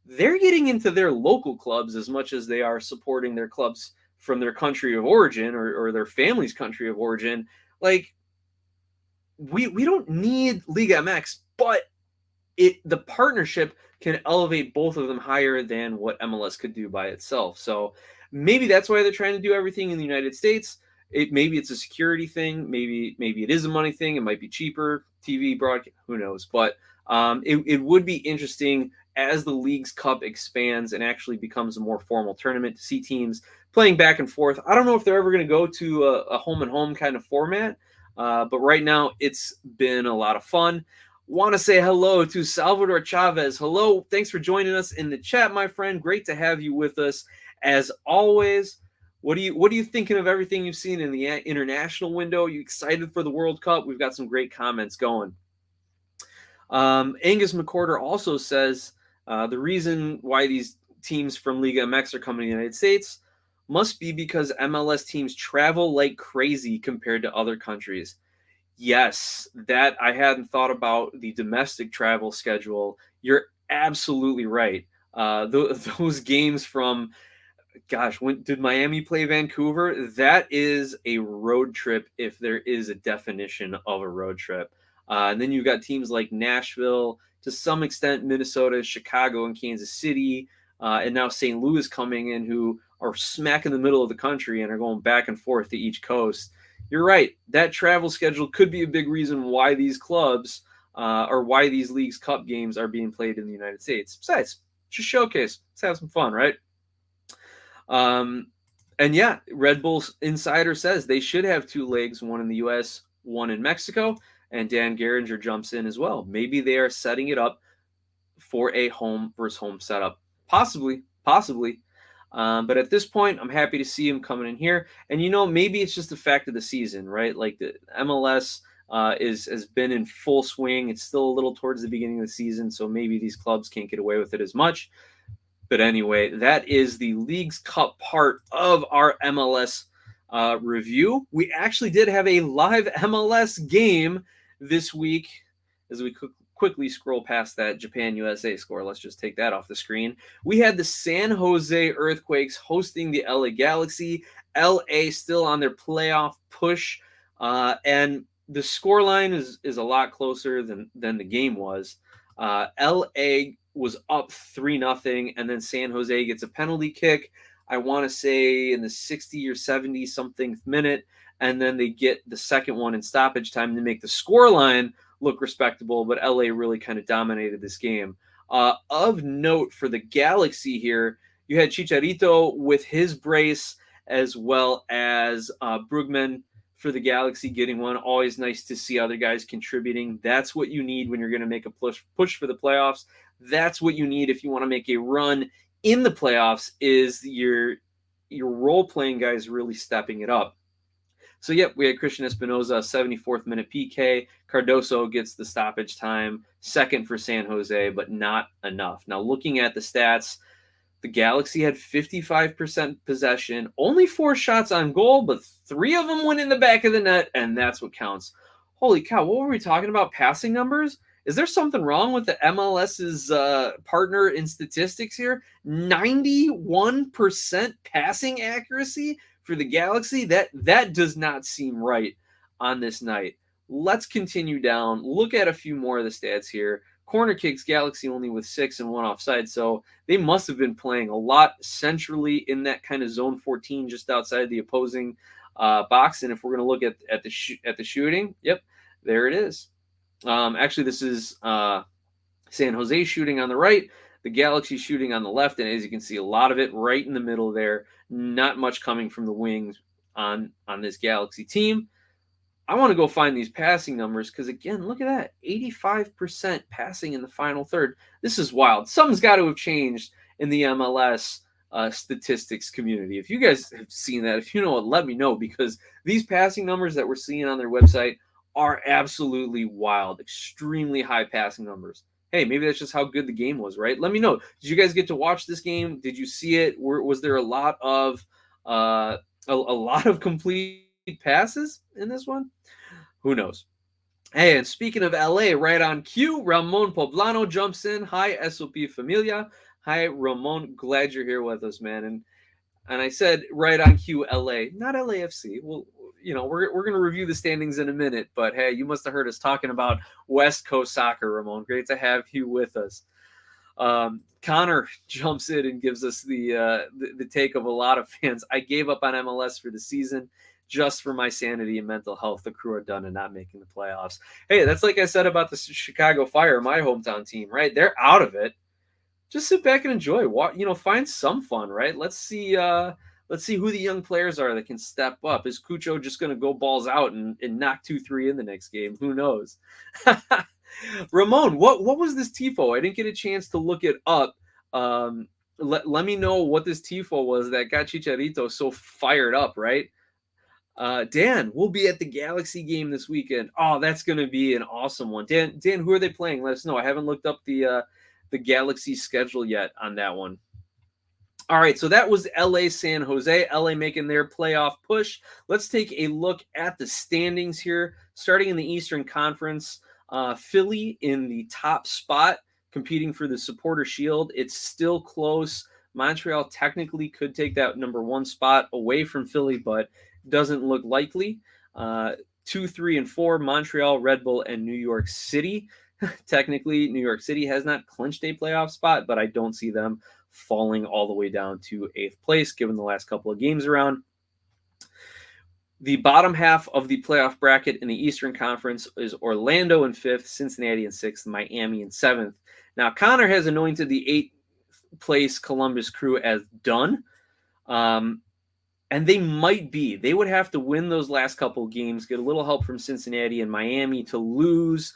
They're getting into their local clubs as much as they are supporting their clubs from their country of origin or their family's country of origin. Like, we don't need Liga MX, but the partnership can elevate both of them higher than what MLS could do by itself. So maybe that's why they're trying to do everything in the United States. Maybe it's a security thing. Maybe it is a money thing. It might be cheaper TV broadcast. Who knows? But it would be interesting as the League's Cup expands and actually becomes a more formal tournament to see teams playing back and forth. I don't know if they're ever going to go to a home and home kind of format, but right now it's been a lot of fun. Want to say hello to Salvador Chavez. Hello. Thanks for joining us in the chat, my friend. Great to have you with us as always. What are you thinking of everything you've seen in the international window? Are you excited for the World Cup? We've got some great comments going. Angus McCorder also says the reason why these teams from Liga MX are coming to the United States must be because MLS teams travel like crazy compared to other countries. Yes, that I hadn't thought about the domestic travel schedule. You're absolutely right. Those games from, gosh, when did Miami play Vancouver? That is a road trip if there is a definition of a road trip. And then you've got teams like Nashville, to some extent Minnesota, Chicago, and Kansas City, and now St. Louis coming in, who are smack in the middle of the country and are going back and forth to each coast. You're right. That travel schedule could be a big reason why these clubs or why these Leagues Cup games are being played in the United States. Besides, just showcase. Let's have some fun, right? And yeah, Red Bull Insider says they should have two legs, one in the U.S., one in Mexico, and Dan Geringer jumps in as well. Maybe they are setting it up for a home versus home setup. Possibly. But at this point, I'm happy to see him coming in here. And, maybe it's just the fact of the season, right? Like the MLS has been in full swing. It's still a little towards the beginning of the season, so maybe these clubs can't get away with it as much. But anyway, that is the Leagues Cup part of our MLS review. We actually did have a live MLS game this week as we quickly scroll past that Japan-USA score. Let's just take that off the screen. We had the San Jose Earthquakes hosting the LA Galaxy. LA still on their playoff push. And the scoreline is a lot closer than the game was. LA was up 3-0, and then San Jose gets a penalty kick, I want to say in the 60 or 70 something minute, and then they get the second one in stoppage time to make the scoreline look respectable, but LA really kind of dominated this game. Of note for the Galaxy here, you had Chicharito with his brace, as well as Brugman for the Galaxy getting one. Always nice to see other guys contributing. That's what you need when you're going to make a push for the playoffs. That's what you need if you want to make a run in the playoffs, is your role-playing guys really stepping it up. So, yep, we had Christian Espinoza, 74th minute PK. Cardoso gets the stoppage time, second for San Jose, but not enough. Now, looking at the stats, the Galaxy had 55% possession, only 4 shots on goal, but 3 of them went in the back of the net, and that's what counts. Holy cow, what were we talking about? Passing numbers? Is there something wrong with the MLS's partner in statistics here? 91% passing accuracy for the Galaxy? That does not seem right on this night. Let's continue down. Look at a few more of the stats here. Corner kicks, Galaxy only with 6 and 1 offside, so they must have been playing a lot centrally in that kind of zone 14 just outside the opposing box. And if we're going to look at the shooting, yep, there it is. Actually, this is San Jose shooting on the right, the Galaxy shooting on the left, and as you can see, a lot of it right in the middle there. Not much coming from the wings on this Galaxy team. I want to go find these passing numbers because, again, look at that. 85% passing in the final third. This is wild. Something's got to have changed in the MLS statistics community. If you guys have seen that, if you know it, let me know, because these passing numbers that we're seeing on their website are absolutely wild. Extremely high passing numbers. Hey, maybe that's just how good the game was, right? Let me know. Did you guys get to watch this game? Did you see it? Was there a lot of complete passes in this one? Who knows? Hey, and speaking of LA, right on cue, Ramon Pablano jumps in. Hi, SOP Familia. Hi, Ramon. Glad you're here with us, man. And I said right on cue, LA, not LAFC. Well, we're going to review the standings in a minute, but hey, you must have heard us talking about West Coast soccer, Ramon. Great to have you with us. Connor jumps in and gives us the take of a lot of fans. I gave up on MLS for the season just for my sanity and mental health. The crew are done and not making the playoffs. Hey, that's like I said about the Chicago Fire, my hometown team, right? They're out of it. Just sit back and enjoy. Find some fun, right? Let's see who the young players are that can step up. Is Cucho just going to go balls out and knock 2-3 in the next game? Who knows? Ramon, what was this tifo? I didn't get a chance to look it up. Let me know what this tifo was that got Chicharito so fired up, right? Dan, we'll be at the Galaxy game this weekend. Oh, that's going to be an awesome one. Dan, who are they playing? Let us know. I haven't looked up the Galaxy schedule yet on that one. All right, so that was LA San Jose. LA making their playoff push. Let's take a look at the standings here. Starting in the Eastern Conference, Philly in the top spot, competing for the Supporter Shield. It's still close. Montreal technically could take that number 1 spot away from Philly, but doesn't look likely. 2, 3, and 4, Montreal, Red Bull, and New York City. Technically, New York City has not clinched a playoff spot, but I don't see them falling all the way down to 8th place, given the last couple of games around. The bottom half of the playoff bracket in the Eastern Conference is Orlando in 5th, Cincinnati in 6th, Miami in 7th. Now, Connor has anointed the 8th place Columbus Crew as done. And they would have to win those last couple games, get a little help from Cincinnati and Miami to lose,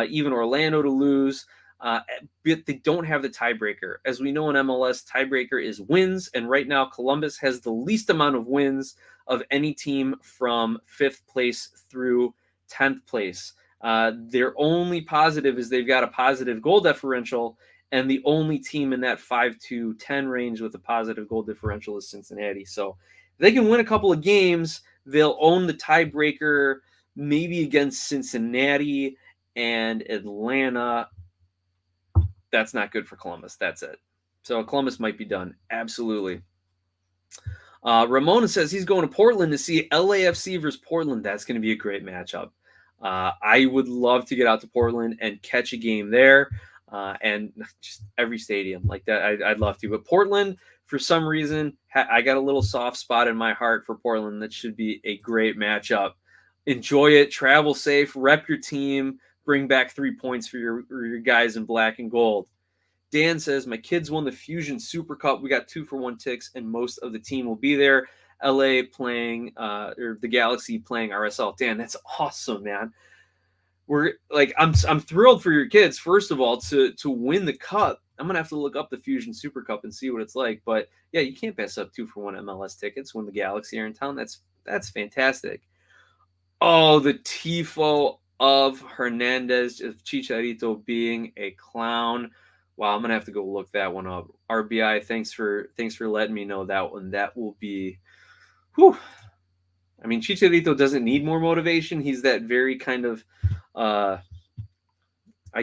even Orlando to lose. But they don't have the tiebreaker. As we know in MLS, tiebreaker is wins. And right now, Columbus has the least amount of wins of any team from 5th place through 10th place. Their only positive is they've got a positive goal differential. And the only team in that 5-10 range with a positive goal differential is Cincinnati. So if they can win a couple of games, they'll own the tiebreaker, maybe against Cincinnati and Atlanta. That's not good for Columbus. That's it. So Columbus might be done. Absolutely. Ramona says he's going to Portland to see LAFC versus Portland. That's going to be a great matchup. I would love to get out to Portland and catch a game there. And just every stadium like that, I'd love to. But Portland, for some reason, I got a little soft spot in my heart for Portland. That should be a great matchup. Enjoy it. Travel safe. Rep your team. Bring back 3 points for your guys in black and gold. Dan says, my kids won the Fusion Super Cup. We got 2-for-1 ticks, and most of the team will be there. LA playing, or the Galaxy playing RSL. Dan, that's awesome, man. I'm thrilled for your kids, first of all, to win the cup. I'm going to have to look up the Fusion Super Cup and see what it's like. But, yeah, you can't pass up 2-for-1 MLS tickets when the Galaxy are in town. That's fantastic. Oh, the tifo of Hernandez, of Chicharito being a clown. Wow, I'm going to have to go look that one up. RBI, thanks for letting me know that one. That will be, whew. I mean, Chicharito doesn't need more motivation. He's that very kind of, I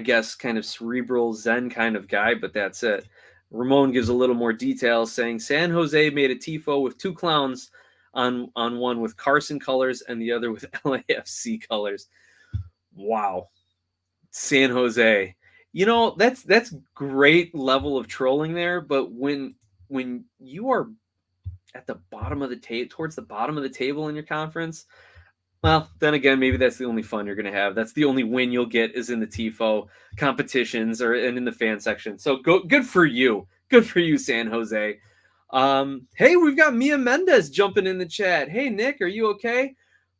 guess, kind of cerebral Zen kind of guy, but that's it. Ramon gives a little more details, saying San Jose made a tifo with 2 clowns on one with Carson colors and the other with LAFC colors. Wow. San Jose. That's great level of trolling there, but when you are at the bottom of the table, towards the bottom of the table in your conference, well, then again, maybe that's the only fun you're going to have. That's the only win you'll get is in the tifo competitions and in the fan section. So good for you. Good for you, San Jose. Hey, we've got Mia Mendez jumping in the chat. Hey, Nick, are you okay?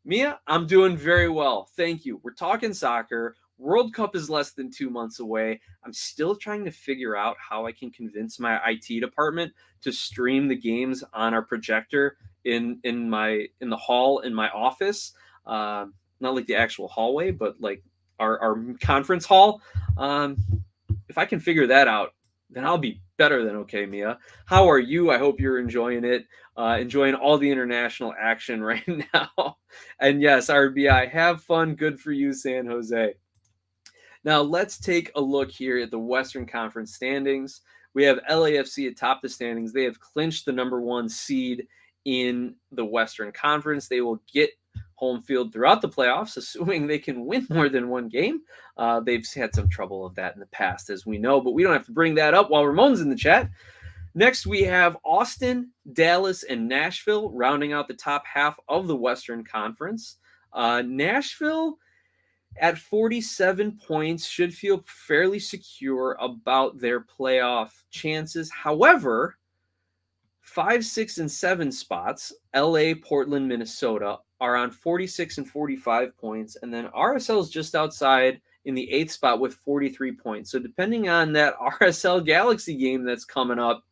Mia, I'm doing very well. Thank you. We're talking soccer. World Cup is less than 2 months away. I'm still trying to figure out how I can convince my IT department to stream the games on our projector in the hall in my office. Not like the actual hallway, but like our conference hall. If I can figure that out, then I'll be better than okay, Mia. How are you? I hope you're enjoying it, enjoying all the international action right now. And yes, RBI, have fun. Good for you, San Jose. Now let's take a look here at the Western Conference standings. We have LAFC atop the standings. They have clinched the number 1 seed in the Western Conference. They will get home field throughout the playoffs, assuming they can win more than one game. They've had some trouble of that in the past, as we know, but we don't have to bring that up while Ramon's in the chat. Next, we have Austin, Dallas, and Nashville rounding out the top half of the Western Conference. Nashville at 47 points should feel fairly secure about their playoff chances. However, 5, 6, and 7 spots, LA, Portland, Minnesota, are on 46 and 45 points. And then RSL is just outside in the 8th spot with 43 points. So depending on that RSL Galaxy game that's coming up,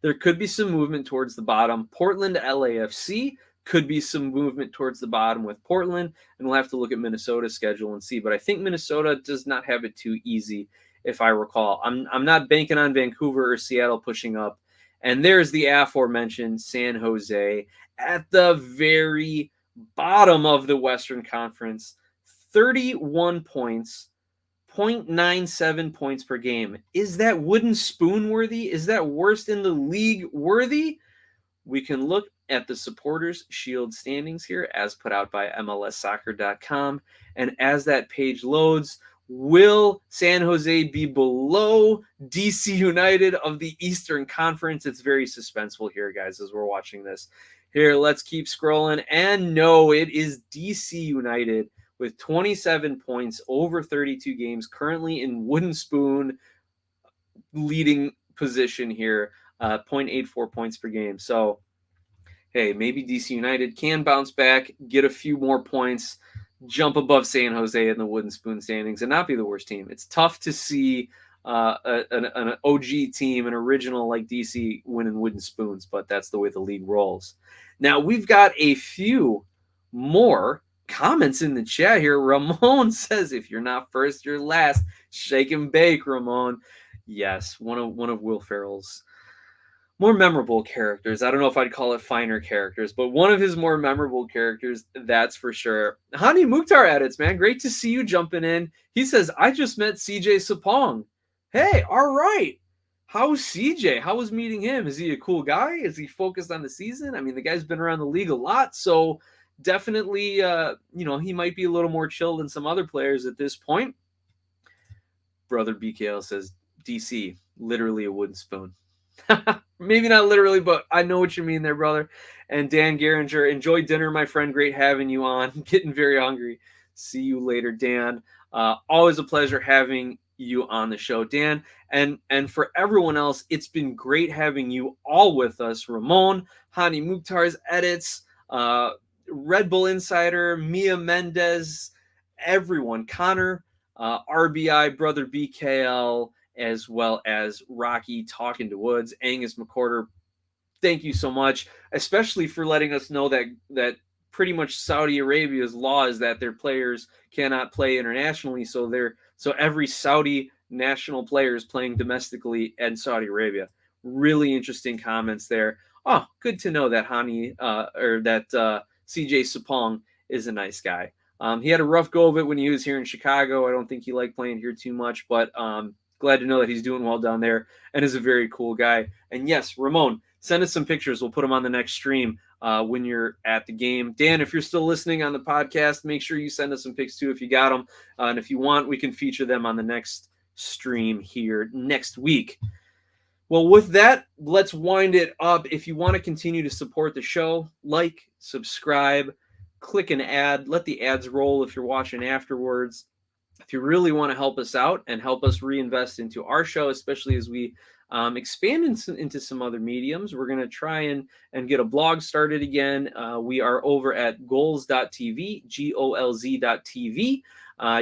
there could be some movement towards the bottom. Portland to LAFC could be some movement towards the bottom with Portland. And we'll have to look at Minnesota's schedule and see. But I think Minnesota does not have it too easy, if I recall. I'm not banking on Vancouver or Seattle pushing up. And there's the aforementioned San Jose at the very bottom of the Western Conference, 31 points, 0.97 points per game. Is that wooden spoon worthy? Is that worst in the league worthy? We can look at the Supporters Shield standings here as put out by MLSsoccer.com. And as that page loads, will San Jose be below DC United of the Eastern Conference? It's very suspenseful here, guys, as we're watching this. Here, let's keep scrolling. And no, it is DC United with 27 points over 32 games, currently in wooden spoon leading position here, 0.84 points per game. So, hey, maybe DC United can bounce back, get a few more points, jump above San Jose in the wooden spoon standings and not be the worst team. It's tough to see an OG team, an original like DC, winning wooden spoons, but that's the way the league rolls. Now, we've got a few more comments in the chat here. Ramon says, if you're not first, you're last. Shake and bake, Ramon. Yes, one of Will Ferrell's more memorable characters. I don't know if I'd call it finer characters, but one of his more memorable characters, that's for sure. Hani Mukhtar edits, man. Great to see you jumping in. He says, I just met CJ Sapong. Hey, all right. How's CJ? How was meeting him? Is he a cool guy? Is he focused on the season? I mean, the guy's been around the league a lot, so definitely, he might be a little more chill than some other players at this point. Brother BKL says, DC, literally a wooden spoon. Maybe not literally, but I know what you mean there, brother. And Dan Geringer, enjoy dinner, my friend. Great having you on. Getting very hungry. See you later, Dan. Always a pleasure having you on the show, Dan. And for everyone else, it's been great having you all with us. Ramon, Hani Mukhtar's edits, Red Bull Insider, Mia Mendez, everyone, Connor, RBI, Brother BKL, as well as Rocky Talking to Woods, Angus McCorder. Thank you so much, especially for letting us know that pretty much Saudi Arabia's law is that their players cannot play internationally. So every Saudi national player is playing domestically in Saudi Arabia. Really interesting comments there. Oh, good to know that CJ Sapong is a nice guy. He had a rough go of it when he was here in Chicago. I don't think he liked playing here too much, but glad to know that he's doing well down there and is a very cool guy. And yes, Ramon, send us some pictures. We'll put them on the next stream when you're at the game. Dan, if you're still listening on the podcast, make sure you send us some pics too if you got them. And if you want, we can feature them on the next stream here next week. Well, with that, let's wind it up. If you want to continue to support the show, like, subscribe, click an ad, let the ads roll if you're watching afterwards. If you really want to help us out and help us reinvest into our show, especially as we expand into some other mediums. We're going to try and get a blog started again. We are over at golz.tv, golz.tv.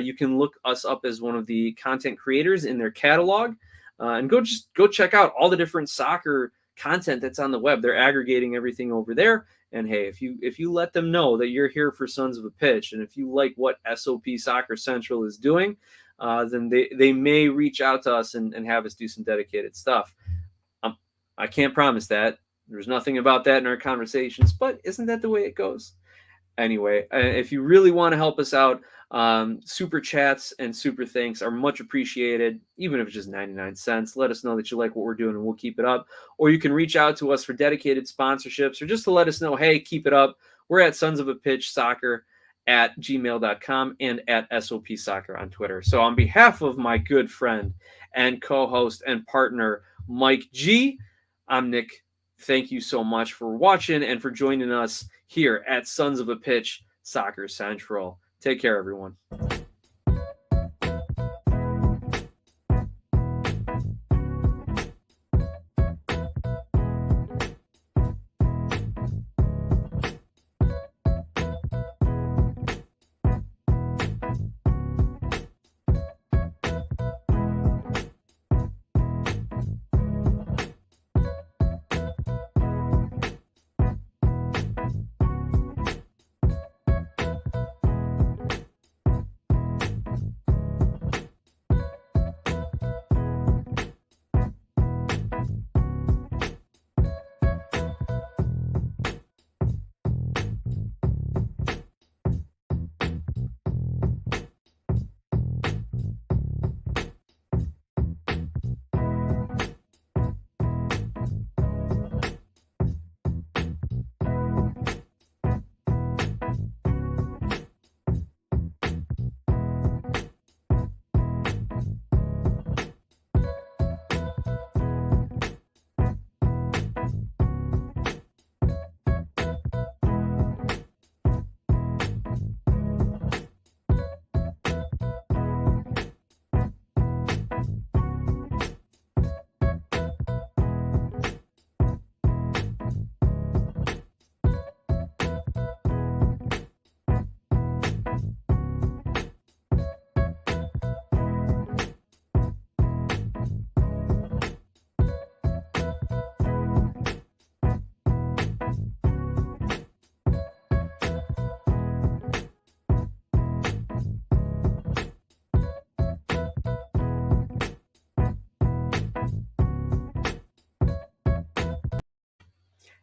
You can look us up as one of the content creators in their catalog, and go check out all the different soccer content that's on the web. They're aggregating everything over there. And hey, if you let them know that you're here for Sons of a Pitch, and if you like what SOP Soccer Central is doing, then they may reach out to us and have us do some dedicated stuff. I can't promise that. There's nothing about that in our conversations, but isn't that the way it goes? Anyway, if you really want to help us out, super chats and super thanks are much appreciated, even if it's just 99 cents. Let us know that you like what we're doing and we'll keep it up. Or you can reach out to us for dedicated sponsorships, or just to let us know, hey, keep it up. We're at Sons of a Pitch Soccer at gmail.com and at SOP Soccer on Twitter. So on behalf of my good friend and co-host and partner, Mike G, I'm Nick. Thank you so much for watching and for joining us here at Sons of a Pitch Soccer Central. Take care, everyone.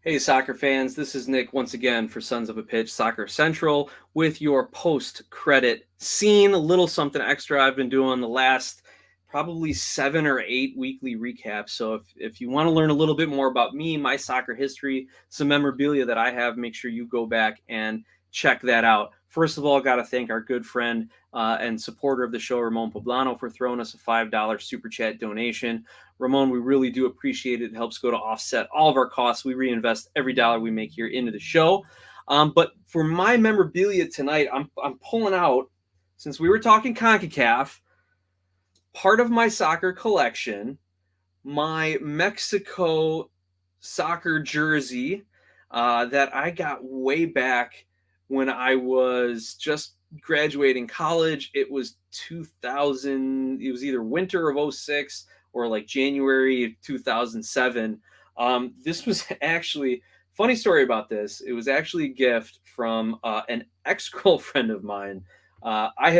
Hey, soccer fans, this is Nick once again for Sons of a Pitch Soccer Central with your post-credit scene. A little something extra I've been doing the last probably 7 or 8 weekly recaps. So if you want to learn a little bit more about me, my soccer history, some memorabilia that I have, make sure you go back and check that out. First of all, got to thank our good friend and supporter of the show, Ramon Pablano, for throwing us a $5 super chat donation. Ramon, we really do appreciate it. It helps go to offset all of our costs. We reinvest every dollar we make here into the show. But for my memorabilia tonight, I'm pulling out, since we were talking CONCACAF, part of my soccer collection, my Mexico soccer jersey that I got way back when I was just graduating college. It was 2000. It was either winter of 06 or like January of 2007. This was actually, funny story about this. It was actually a gift from an ex-girlfriend of mine. I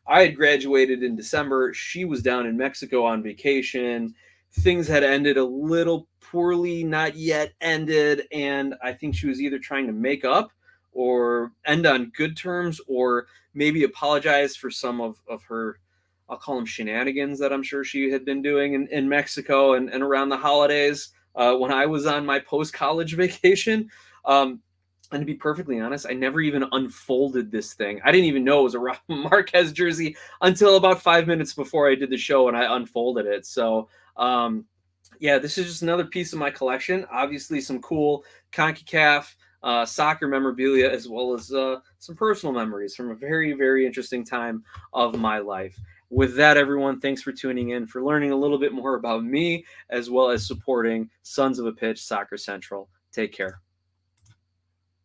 had graduated in December. She was down in Mexico on vacation. Things had ended a little poorly, not yet ended. And I think she was either trying to make up or end on good terms, or maybe apologize for some of her, I'll call them shenanigans, that I'm sure she had been doing in Mexico and around the holidays when I was on my post-college vacation. And to be perfectly honest, I never even unfolded this thing. I didn't even know it was a Rafa Marquez jersey until about 5 minutes before I did the show and I unfolded it. So, yeah, this is just another piece of my collection. Obviously, some cool CONCACAF soccer memorabilia, as well as some personal memories from a very, very interesting time of my life. With that, everyone, thanks for tuning in, for learning a little bit more about me, as well as supporting Sons of a Pitch Soccer Central. Take care.